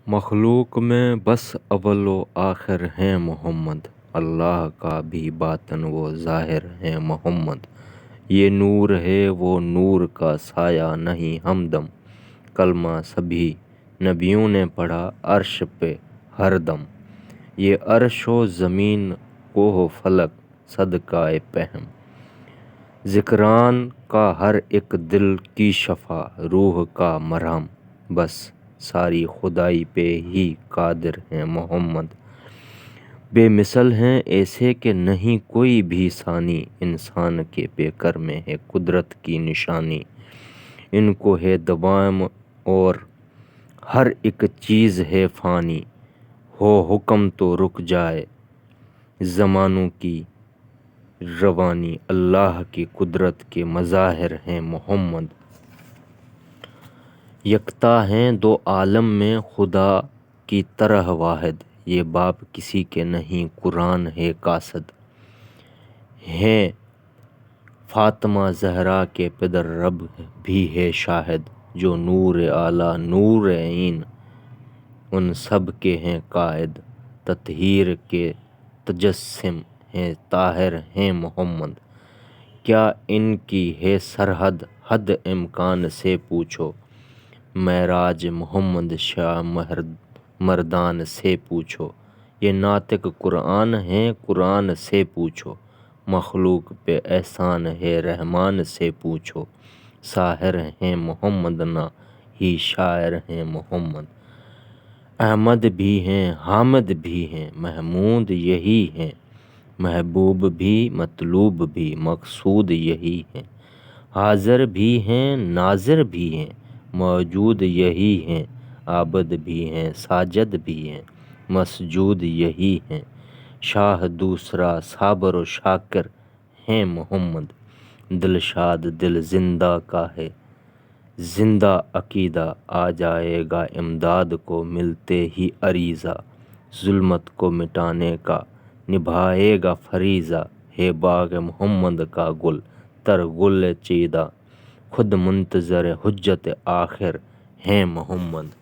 مخلوق میں بس اول و آخر ہیں محمد، اللہ کا بھی باطن و ظاہر ہیں محمد۔ یہ نور ہے وہ نور کا سایہ نہیں ہمدم، کلمہ سبھی نبیوں نے پڑھا عرش پہ ہر دم۔ یہ عرش و زمین کوہ و فلک صدقہ پہم، ذکران کا ہر ایک دل کی شفا روح کا مرہم۔ بس ساری خدائی پہ ہی قادر ہیں محمد، بے مثل ہیں ایسے کہ نہیں کوئی بھی ثانی۔ انسان کے پیکر میں ہے قدرت کی نشانی، ان کو ہے دوام اور ہر ایک چیز ہے فانی۔ ہو حکم تو رک جائے زمانوں کی روانی، اللہ کی قدرت کے مظاہر ہیں محمد۔ یکتا ہیں دو عالم میں خدا کی طرح واحد، یہ باپ کسی کے نہیں قرآن ہے قاصد۔ ہیں فاطمہ زہرا کے پدر رب بھی ہے شاہد، جو نور اعلیٰ نور عین ان سب کے ہیں قائد۔ تطہیر کے تجسم ہیں طاہر ہیں محمد، کیا ان کی ہے سرحد حد امکان سے پوچھو۔ معراج محمد شاہ مردان سے پوچھو، یہ ناطق قرآن ہیں قرآن سے پوچھو۔ مخلوق پہ احسان ہے رحمان سے پوچھو، ساحر ہیں محمد نہ ہی شاعر ہیں محمد۔ احمد بھی ہیں حامد بھی ہیں محمود یہی ہیں، محبوب بھی مطلوب بھی مقصود یہی ہیں۔ حاضر بھی ہیں ناظر بھی ہیں موجود یہی ہیں، عابد بھی ہیں ساجد بھی ہیں مسجود یہی ہیں۔ شاہ دوسرا صابر و شاکر ہیں محمد، دل شاد دل زندہ کا ہے زندہ عقیدہ۔ آ جائے گا امداد کو ملتے ہی عریضہ، ظلمت کو مٹانے کا نبھائے گا فریضہ۔ ہے باغ محمد کا گل تر گل چیدہ، خود منتظر حجت آخر ہیں محمد۔